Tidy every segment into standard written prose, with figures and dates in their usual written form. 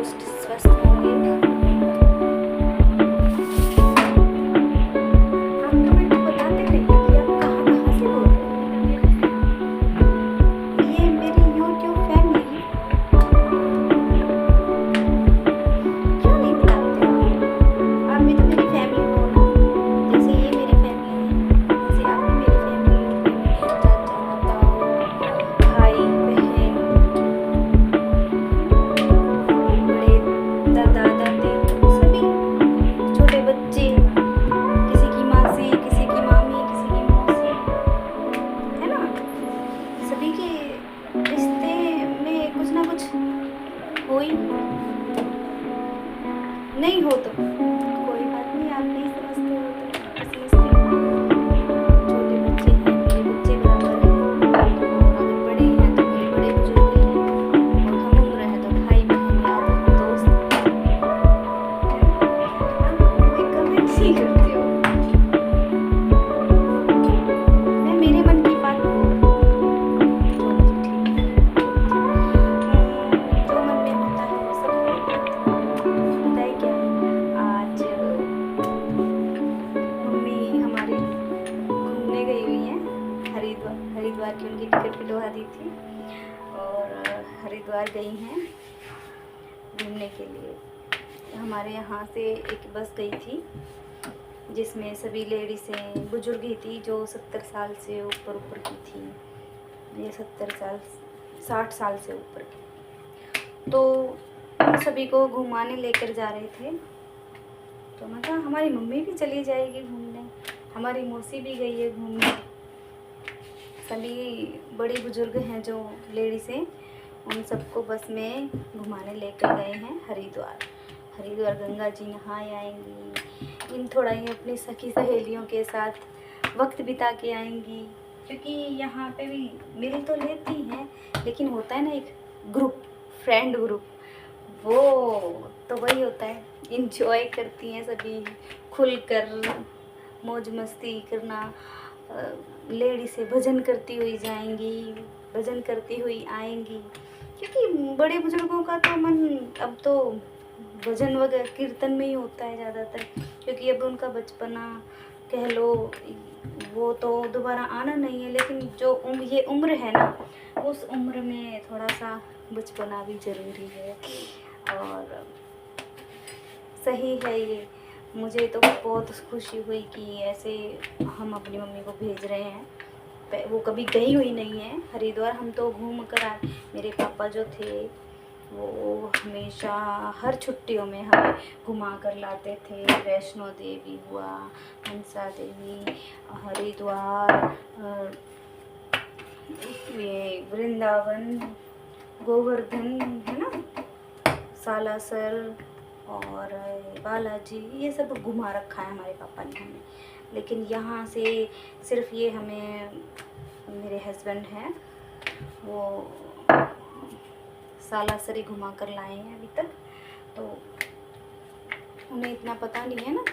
हृष्ट स्वस्थ होंगे। आप कमेंट में बताते रहिए कि आप कहाँ कहाँ से बोल रहे हैं। ये मेरी यूट्यूब फैमिली क्यों नहीं बताते हो? आप भी तो मेरी फैमिली हो ना, जैसे ये मेरी फैमिली है, जैसे आप भी मेरी फैमिली हो। चाचा ताऊ भाई बहन बड़े दादा दादी सभी, छोटे बच्चे, किसी की मासी, किसी की मामी, किसी की मौसी, है ना। सभी के रिश्ते में कुछ ना कुछ हो ही, नहीं हो तो कोई बात नहीं, आप नहीं समझते हो तो समझते हो। छोटे बच्चे हैं मेरे बच्चे बराबर हैं, और अगर बड़े हैं तो मेरे बड़े बुजुर्ग हैं, और हम उम्र है तो भाई बहन यार दोस्त। आप कोई कमेंट नहीं करते हो, मैं मेरे मन की बात बोल रही हूँ, जो मुझे ठीक जो मन में होता है वो सब बोलती हूँ। पता है क्या, आज मम्मी हमारी घूमने गई हुई हैं हरिद्वार की उनकी टिकट कटवा दी थी, और हरिद्वार गई हैं घूमने के लिए। हमारे यहाँ से एक बस गई थी जिसमें सभी लेडीज़ें, बुजुर्ग ही थी जो 70 साल से ऊपर की थी, ये 70 साल 60 साल से ऊपर की। तो हम सभी को घुमाने लेकर जा रहे थे, तो मैं कहा हमारी मम्मी भी चली जाएगी घूमने, हमारी मौसी भी गई है घूमने। सभी बड़ी बुजुर्ग हैं जो लेडीज़ हैं, उन सबको बस में घुमाने लेकर गए हैं हरिद्वार गंगा जी नहाए आएंगी, इन थोड़ा ही अपनी सखी सहेलियों के साथ वक्त बिता के आएंगी, क्योंकि यहाँ पे भी मिल तो लेती हैं लेकिन होता है ना एक ग्रुप, फ्रेंड ग्रुप, वो तो वही होता है, इंजॉय करती हैं सभी, खुलकर मौज मस्ती करना। लेडी से भजन करती हुई जाएंगी, भजन करती हुई आएंगी, क्योंकि बड़े बुजुर्गों का तो मन अब तो भजन वगैरह कीर्तन में ही होता है ज़्यादातर, क्योंकि अब उनका बचपना कह लो वो तो दोबारा आना नहीं है, लेकिन जो ये उम्र है ना, उस उम्र में थोड़ा सा बचपना भी ज़रूरी है। और सही है ये, मुझे तो बहुत खुशी हुई कि ऐसे हम अपनी मम्मी को भेज रहे हैं। वो कभी गई हुई नहीं है हरिद्वार, हम तो घूम कर आए। मेरे पापा जो थे वो हमेशा हर छुट्टियों में हमें घुमा कर लाते थे। वैष्णो देवी हुआ, मनसा देवी, हरिद्वार, ये वृंदावन, गोवर्धन है ना, सालासर और बालाजी, ये सब घुमा रखा है हमारे पापा ने हमें। लेकिन यहाँ से सिर्फ ये हमें, मेरे हस्बैंड हैं वो सालासर ही घुमा कर लाए हैं अभी तक, तो उन्हें इतना पता नहीं है ना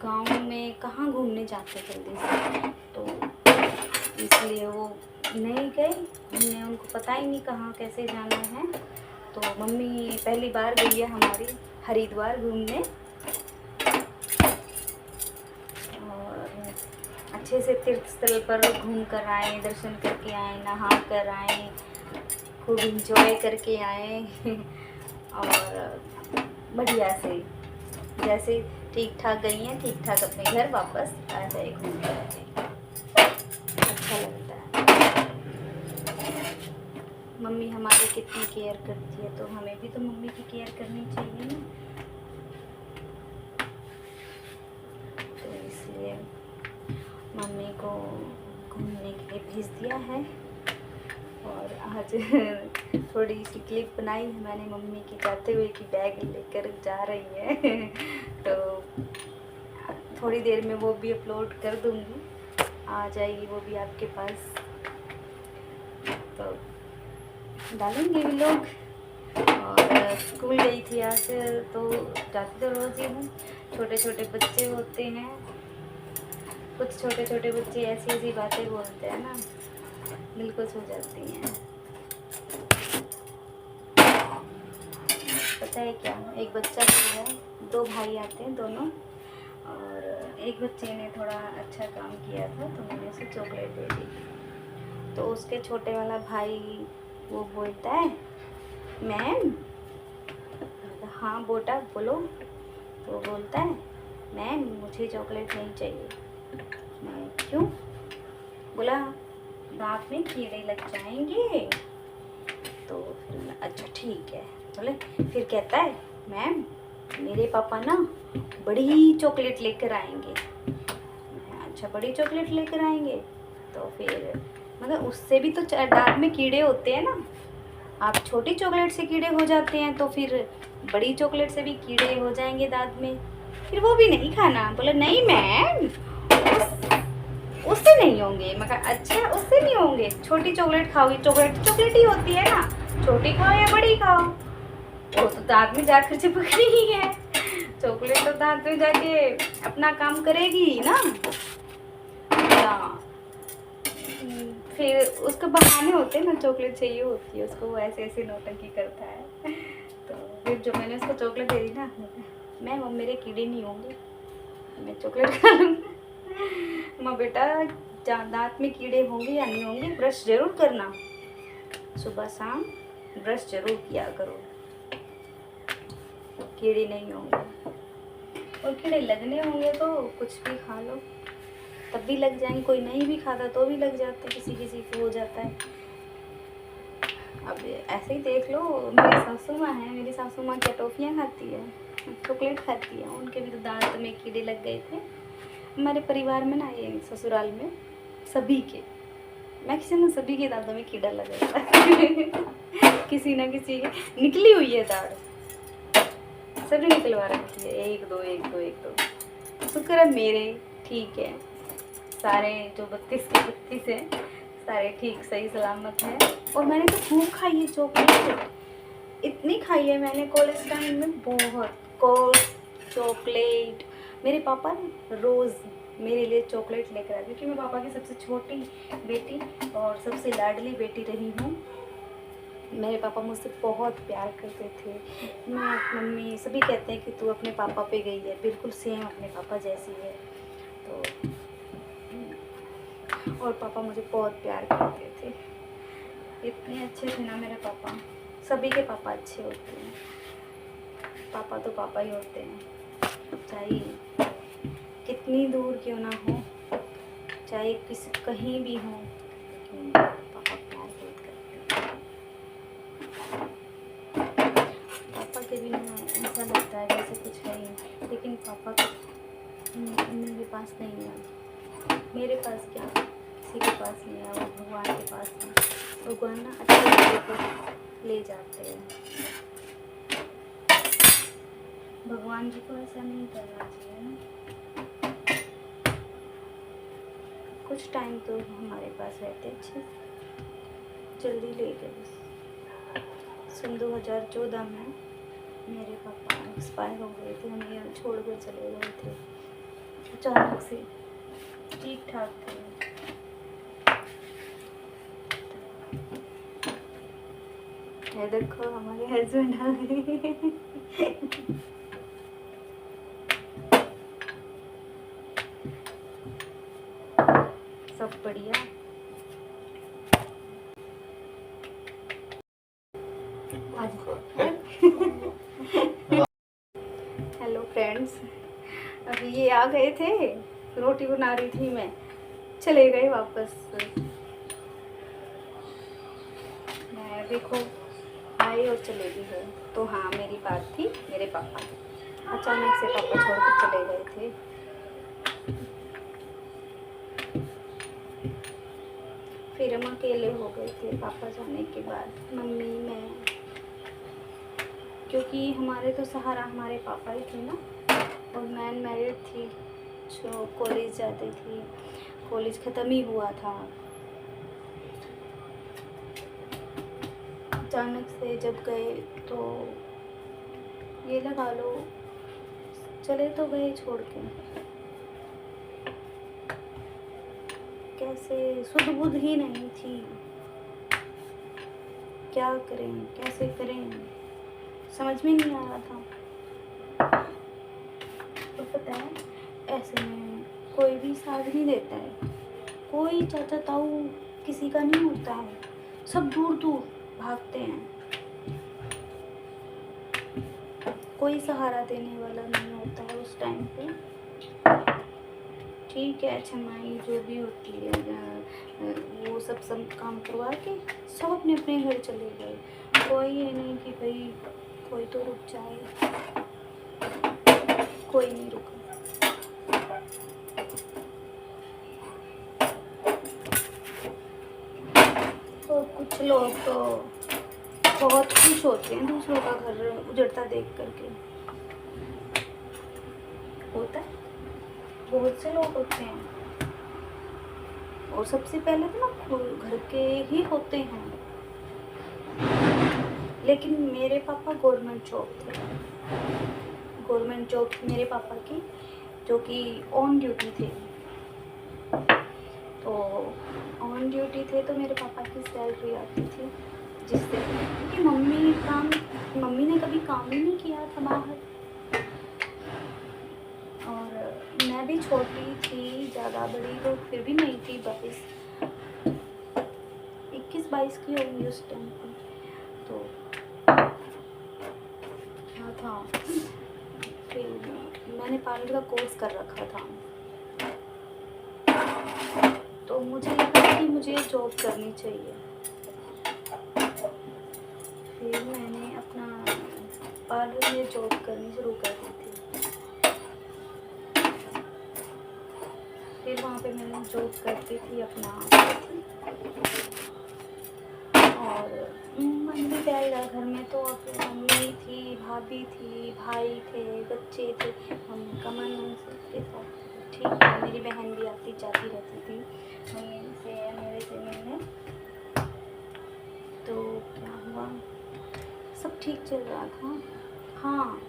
गांव में कहाँ घूमने जाते जल्दी से, तो इसलिए वो नहीं गए घूमने, उनको पता ही नहीं कहाँ कैसे जाना है। तो मम्मी पहली बार गई है हमारी हरिद्वार घूमने, और अच्छे से तीर्थ स्थल पर घूम कर आए, दर्शन करके आए, नहा कर आए, खूब इंजॉय करके आए और बढ़िया से जैसे ठीक ठाक गई हैं ठीक ठाक अपने घर वापस आ जाए घूम कर। अच्छा लगता है, मम्मी हमारी कितनी केयर करती है, तो हमें भी तो मम्मी की केयर करनी चाहिए ना, तो इसलिए मम्मी को घूमने के लिए भेज दिया है। और आज थोड़ी सी क्लिप बनाई है मैंने मम्मी की जाते हुए कि बैग लेकर जा रही है तो थोड़ी देर में वो भी अपलोड कर दूँगी, आ जाएगी वो भी आपके पास, तो डालेंगे भी लोग। और स्कूल गई थी आज, तो जाती तो रोज़ ही हूँ। छोटे छोटे बच्चे होते हैं, कुछ छोटे छोटे बच्चे ऐसी ऐसी बातें बोलते हैं ना, दिल खुश हो जाती हैं। पता है क्या, एक बच्चा हो गया, 2 भाई आते हैं दोनों, और एक बच्चे ने थोड़ा अच्छा काम किया था तो मैंने उसे चॉकलेट दे दी। तो उसके छोटे वाला भाई वो बोलता है, मैम, हाँ बेटा बोलो। तो वो बोलता है, मैम मुझे चॉकलेट नहीं चाहिए। मैं क्यों? बोला दांत में कीड़े लग जाएंगे। तो फिर अच्छा ठीक है बोले। फिर कहता है, मैम मेरे पापा ना बड़ी चॉकलेट लेकर आएंगे। अच्छा बड़ी चॉकलेट लेकर आएंगे? तो फिर मगर उससे भी तो दांत में कीड़े होते हैं ना, आप छोटी चॉकलेट से कीड़े हो जाते हैं तो फिर बड़ी चॉकलेट से भी कीड़े हो जाएंगे दांत में, फिर वो भी नहीं खाना। बोले नहीं मैम उससे नहीं होंगे। मैं कहा अच्छा उससे नहीं होंगे, छोटी चॉकलेट खाओगी, चॉकलेट तो चॉकलेट ही होती है ना, छोटी खाओ या बड़ी खाओ, वो तो दांत में जाकर चिपकनी ही है। चॉकलेट तो दांत में जाके अपना काम करेगी ना। फिर उसके बहाने होते हैं ना, चॉकलेट चाहिए होती है उसको, वो ऐसे ऐसे नौटंकी करता है। तो फिर जो मैंने उसको चॉकलेट दे दी ना, मैम अब मेरे कीड़े नहीं होंगे, मैं चॉकलेट खा लूँगा। माँ बेटा दांत में कीड़े होंगे या नहीं होंगे, ब्रश जरूर करना, सुबह शाम ब्रश जरूर किया करो, कीड़े नहीं होंगे। और कीड़े लगने होंगे तो कुछ भी खा लो तब भी लग जाएंगे, कोई नहीं भी खाता तो भी लग जाते, किसी किसी को हो जाता है। अब ऐसे ही देख लो, मेरी सासू माँ है, मेरी सासू माँ क्या टॉफियाँ खाती है, चॉकलेट खाती है, उनके भी तो दांत में कीड़े लग गए थे। हमारे परिवार में ना, ये ससुराल में सभी के, मैक्सिमम सभी के दांतों में कीड़ा लगा था। किसी ना किसी के निकली हुई है दाढ़, सभी निकलवा रखी है, एक दो एक दो एक दो। शुक्र है मेरे ठीक है, सारे जो 32 के 32 हैं सारे ठीक सही सलामत है। और मैंने तो खूब खाई है चॉकलेट, इतनी खाई है मैंने कॉलेज टाइम में, बहुत चॉकलेट। मेरे पापा ने रोज़ मेरे लिए चॉकलेट लेकर आए, क्योंकि मैं पापा की सबसे छोटी बेटी और सबसे लाडली बेटी रही हूँ। मेरे पापा मुझसे बहुत प्यार करते थे, मैं मम्मी सभी कहते हैं कि तू अपने पापा पे गई है, बिल्कुल सेम अपने पापा जैसी है। तो और पापा मुझे बहुत प्यार करते थे, इतने अच्छे थे ना मेरे पापा। सभी के पापा अच्छे होते हैं, पापा तो पापा ही होते हैं, चाहे कितनी दूर क्यों ना हो, चाहे किसी कहीं भी हो, लेकिन पापा प्यार बहुत करते हैं। पापा के बिना ऐसा लगता है जैसे कुछ है ही, लेकिन पापा मेरे पास नहीं है, मेरे पास क्या किसी के पास नहीं है, वो भगवान के पास है। भगवान ना अच्छे लोगों को ले जाते हैं, भगवान जी को ऐसा नहीं करना चाहिए ना। कुछ टाइम तो हमारे पास रहते अच्छे, जल्दी ले गए। सन 2014 में मेरे पापा एक्सपायर हो गए थे, हमें छोड़ कर चले गए थे अचानक से, ठीक ठाक थे। ये देखो हमारे हस्बैंड आ गए। सब बढ़िया। हेलो फ्रेंड्स, अभी ये आ गए थे, रोटी बना रही थी मैं, चले गए वापस। मैं देखो आई और चले भी गए। तो हाँ मेरी बात थी मेरे पापा, अचानक से पापा छोड़ कर चले गए थे। फिर हम अकेले हो गए थे पापा जाने के बाद, मम्मी मैं, क्योंकि हमारे तो सहारा हमारे पापा ही थे ना। और मैं अनमैरिड थी, जो कॉलेज जाती थी, कॉलेज ख़त्म ही हुआ था। अचानक से जब गए तो ये लगा लो चले तो गए छोड़ के, कैसे सुध बुध ही नहीं थी, क्या करें कैसे करें समझ में नहीं आ रहा था। तो पता है ऐसे में कोई भी साथ नहीं देता है, कोई चाचा ताऊ किसी का नहीं होता है, सब दूर दूर भागते हैं, कोई सहारा देने वाला नहीं होता है उस टाइम पे। ठीक है छमाई जो भी होती है वो सब काम करवा के सब अपने अपने घर चले गए। कोई ये नहीं कि भाई कोई तो रुक जाए, कोई नहीं रुका। और कुछ लोग तो बहुत खुश होते हैं दूसरों का घर उजड़ता देख करके। होता है, बहुत से लोग होते हैं, और सबसे पहले तो ना घर के ही होते हैं। लेकिन मेरे पापा गवर्नमेंट जॉब थे, गवर्नमेंट जॉब थी मेरे पापा की, जो कि ऑन ड्यूटी थे। तो ऑन ड्यूटी थे तो मेरे पापा की सैलरी आती थी, जिससे क्योंकि मम्मी ने कभी काम ही नहीं किया था बाहर। और मैं भी छोटी थी, ज़्यादा बड़ी तो फिर भी नहीं थी, 21-22 की होंगी उस टाइम पर। तो क्या था, फिर मैंने पार्लर का कोर्स कर रखा था, तो मुझे लगा कि मुझे जॉब करनी चाहिए। फिर मैंने अपना पार्लर में जॉब करनी शुरू कर दी थी। फिर वहाँ पे मैंने जॉब करती थी अपना, और मन भी प्यारा घर में। तो अब मम्मी थी, भाभी थी, भाई थे, बच्चे थे, मम्मी का मन उनके साथ ठीक है। मेरी बहन भी आती जाती रहती थी मम्मी से मेरे से मिलने। तो क्या हुआ, सब ठीक चल रहा था। हाँ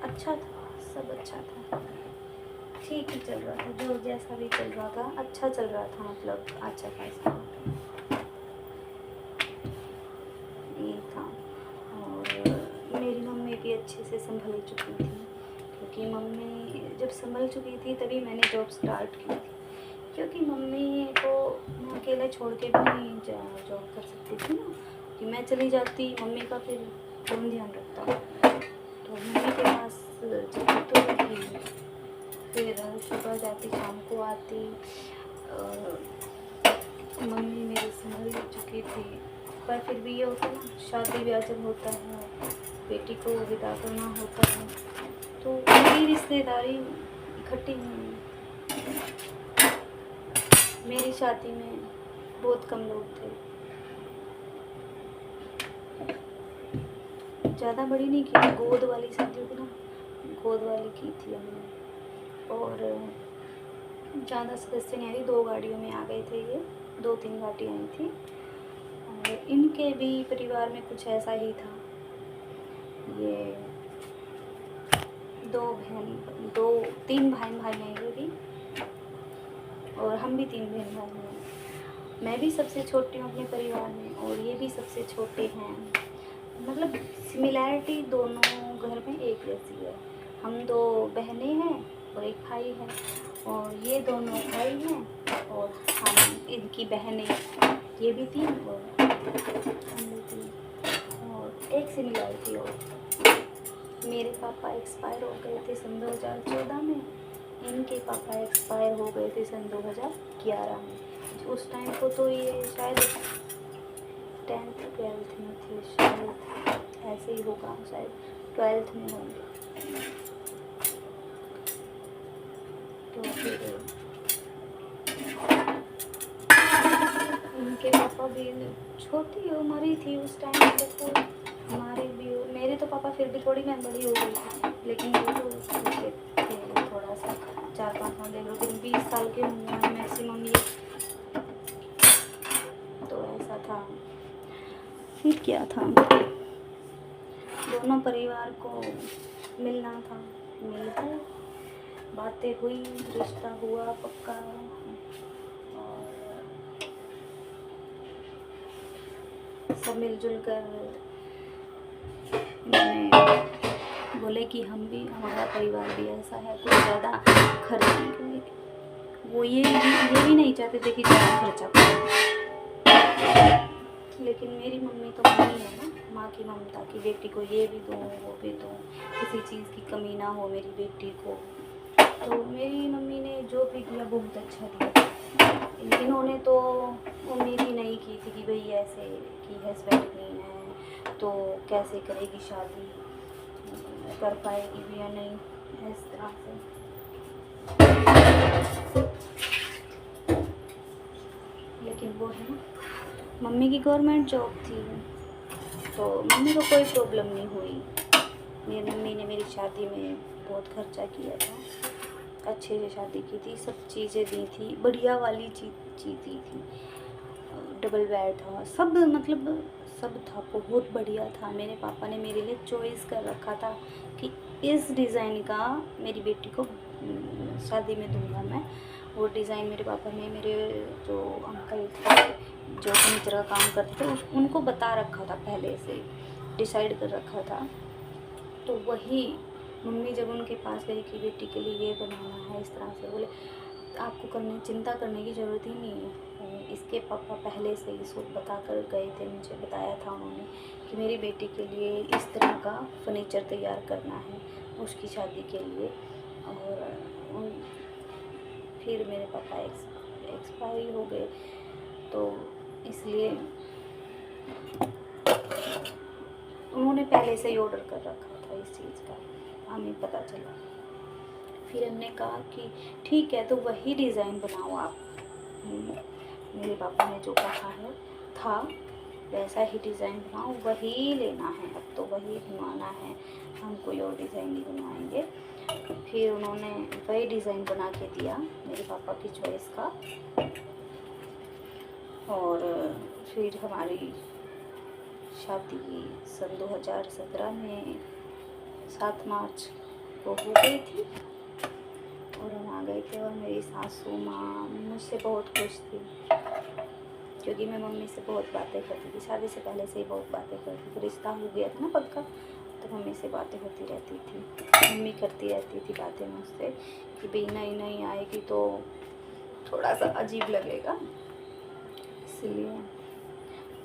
अच्छा था, सब अच्छा था, ठीक ही चल रहा था, जो जैसा भी चल रहा था अच्छा चल रहा था, मतलब अच्छा खासा ये था। और मेरी मम्मी भी अच्छे से संभल चुकी थी, क्योंकि मम्मी जब संभल चुकी थी तभी मैंने जॉब स्टार्ट की थी। क्योंकि मम्मी को मैं अकेले छोड़ के भी नहीं जॉब कर सकती थी ना, कि मैं चली जाती मम्मी का फिर कौन ध्यान रखता। तो मम्मी के पास जाती तो थी, फिर सुबह जाती शाम को आती। मम्मी मेरी संभल चुकी थी, पर फिर भी ये होता ना, शादी ब्याह जब होता है, बेटी को विदा करना होता है, तो मेरी रिश्तेदारी इकट्ठी हुई। मेरी शादी में बहुत कम लोग थे, ज़्यादा बड़ी नहीं की, गोद वाली शादी होती ना, गोद वाली की थी हमने। और ज़्यादा सदस्य नहीं आई, 2 गाड़ियों में आ गए थे ये, 2-3 गाड़ियाँ आई थी। और इनके भी परिवार में कुछ ऐसा ही था। ये 3 बहन भाई हैं ये भी, और हम भी 3 बहन भाई हैं। मैं भी सबसे छोटी हूँ अपने परिवार में, और ये भी सबसे छोटे हैं। मतलब सिमिलैरिटी दोनों घर में एक जैसी है। हम 2 बहनें हैं और एक भाई है, और ये दोनों भाई हैं और हम इनकी बहनें, ये भी 3 और हम भी 3। और एक सिमिलैरिटी और, मेरे पापा एक्सपायर हो गए थे सन 2014 में, इनके पापा एक्सपायर हो गए थे सन 2011 में। उस टाइम को तो ये शायद 10th-12th में थे, शायद ऐसे ही होगा, शायद 12th में होंगे। तो फिर उनके पापा भी छोटी उम्र ही थी उस टाइम पे, तो हमारे भी, मेरे तो पापा फिर भी थोड़ी मैं बड़ी हो गई थी, लेकिन वो तो छोटे थे थोड़ा सा, 4-5 साल, देख लो, लेकिन 20 साल के होंगे मैक्सिमम ये। तो ऐसा था। फिर क्या था, दोनों परिवार को मिलना था, मिल गए, बातें हुई, रिश्ता हुआ पक्का, और सब मिलजुल कर बोले कि हमारा परिवार भी ऐसा है, कुछ ज़्यादा खर्च नहीं करेंगे। वो ये भी नहीं चाहते थे कि ज़्यादा खर्चा करें। लेकिन मेरी मम्मी तो मम्मी है ना, माँ की ममता की बेटी को ये भी दूँ वो भी दूँ, किसी चीज़ की कमी ना हो मेरी बेटी को। तो मेरी मम्मी ने जो भी दिया बहुत अच्छा दिया। इन्होंने तो उम्मीद ही नहीं की थी कि भाई ऐसे कि हस्बैंड नहीं है तो कैसे करेगी शादी, कर पाएगी भी या नहीं, इस तरह से। लेकिन वो है ना, मम्मी की गवर्नमेंट जॉब थी तो मम्मी को कोई प्रॉब्लम नहीं हुई। मेरी मम्मी ने मेरी शादी में बहुत खर्चा किया था, अच्छे से शादी की थी, सब चीज़ें दी थी, बढ़िया वाली चीज़ दी थी। डबल बेड था, सब मतलब सब था, बहुत बढ़िया था। मेरे पापा ने मेरे लिए चॉइस कर रखा था कि इस डिज़ाइन का मेरी बेटी को शादी में दूंगा मैं। वो डिज़ाइन मेरे पापा ने मेरे जो अंकल थे जो फर्नीचर का काम करते थे उनको बता रखा था, पहले से डिसाइड कर रखा था। तो वही मम्मी जब उनके पास गई कि बेटी के लिए ये बनाना है इस तरह से, बोले आपको चिंता करने की ज़रूरत ही नहीं है। इसके पापा पहले से ही सोच बता कर गए थे, मुझे बताया था उन्होंने कि मेरी बेटी के लिए इस तरह का फर्नीचर तैयार करना है उसकी शादी के लिए। और फिर मेरे पापा एक्सपायरी हो गए तो इसलिए उन्होंने पहले से ही ऑर्डर कर रखा था इस चीज़ का, हमें पता चला। फिर हमने कहा कि ठीक है तो वही डिज़ाइन बनाओ आप। मेरे पापा ने जो कहा है था वैसा ही डिज़ाइन बनाओ, वही लेना है, अब तो वही बनवाना है, हम कोई और डिज़ाइन नहीं बनवाएंगे। फिर उन्होंने वही डिज़ाइन बना के दिया मेरे पापा की चॉइस का। और फिर हमारी शादी सन 2017 में 7 मार्च को हो गई थी और हम आ गए थे। और मेरी सासू माँ मुझसे बहुत खुश थी क्योंकि मैं मम्मी से बहुत बातें करती थी, शादी से पहले से ही बहुत बातें करती थी। रिश्ता हो गया था ना पक्का, तो मम्मी से बातें होती रहती थी, मम्मी करती रहती थी बातें मुझसे कि भाई नई आएगी तो थोड़ा सा अजीब लगेगा, इसलिए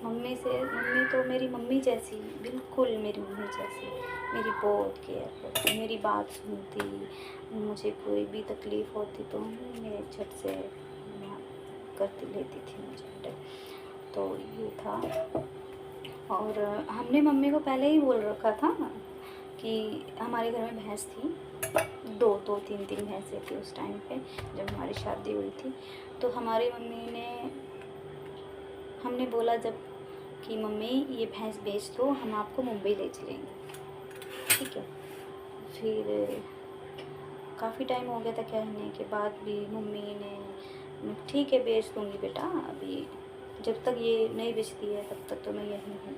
मम्मी तो मेरी मम्मी जैसी, बिल्कुल मेरी मम्मी जैसी, मेरी बहुत केयर करती, मेरी बात सुनती, मुझे कोई भी तकलीफ़ होती तो मेरे झट से करती लेती थी मुझे। तो ये था। और हमने मम्मी को पहले ही बोल रखा था कि हमारे घर में भैंस थी, दो तीन भैंसें थी उस टाइम पे जब हमारी शादी हुई थी। तो हमारी मम्मी ने, हमने बोला जब कि मम्मी ये भैंस बेच दो, हम आपको मुंबई ले चलेंगे, ठीक है। फिर काफ़ी टाइम हो गया था कहने के बाद भी मम्मी ने ठीक है बेच दूँगी बेटा, अभी जब तक ये नहीं बेचती है तब तक तो मैं यहीं हूँ।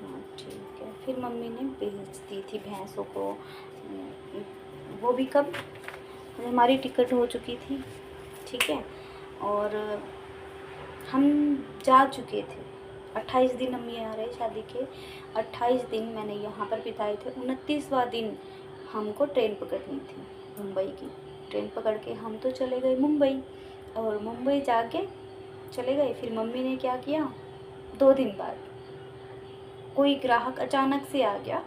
हाँ ठीक है। फिर मम्मी ने बेच दी थी भैंसों को, वो भी कब हमारी टिकट हो चुकी थी, ठीक है। और हम जा चुके थे, 28 दिन मम्मी आ रहे शादी के, 28 दिन मैंने यहाँ पर बिताए थे। 29वां दिन हमको ट्रेन पकड़नी थी, मुंबई की ट्रेन पकड़ के हम तो चले गए मुंबई, और मुंबई जाके चले गए। फिर मम्मी ने क्या किया, 2 दिन बाद कोई ग्राहक अचानक से आ गया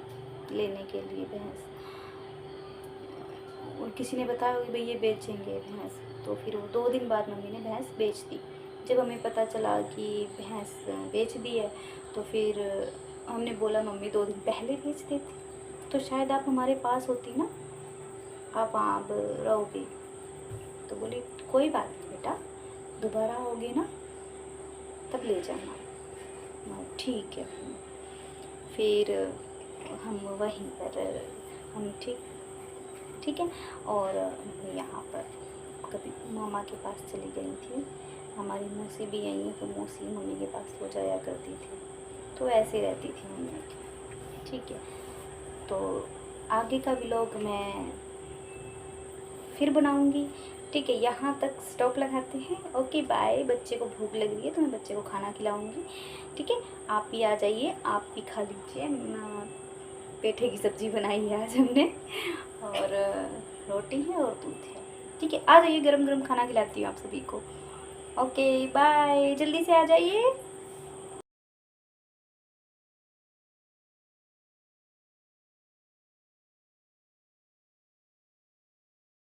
लेने के लिए भैंस, और किसी ने बताया कि भाई ये बेचेंगे भैंस, तो फिर वो 2 दिन बाद मम्मी ने भैंस बेच दी। जब हमें पता चला कि भैंस बेच दी है तो फिर हमने बोला मम्मी 2 दिन पहले बेच देती तो शायद आप हमारे पास होती ना, आप वहाँ रहोगी। तो बोली कोई बात नहीं बेटा, दोबारा आओगे ना तब ले जाना। ठीक है। फिर हम वहीं पर हम ठीक है। और यहाँ पर कभी मामा के पास चली गई थी, हमारी मौसी भी यहीं है तो मौसी मम्मी के पास हो जाया करती थी, तो ऐसे रहती थी मम्मी की, ठीक है। तो आगे का व्लॉग मैं फिर बनाऊंगी, ठीक है। यहाँ तक स्टॉप लगाते हैं, ओके बाय। बच्चे को भूख लग रही है तो मैं बच्चे को खाना खिलाऊंगी, ठीक है। आप भी आ जाइए, आप भी खा लीजिए। पेठे की सब्ज़ी बनाई है आज हमने, और रोटी है और दूध है। ठीक है, आ जाइए, गरम गरम खाना खिलाती हूँ आप सभी को। ओके बाय, जल्दी से आ जाइए।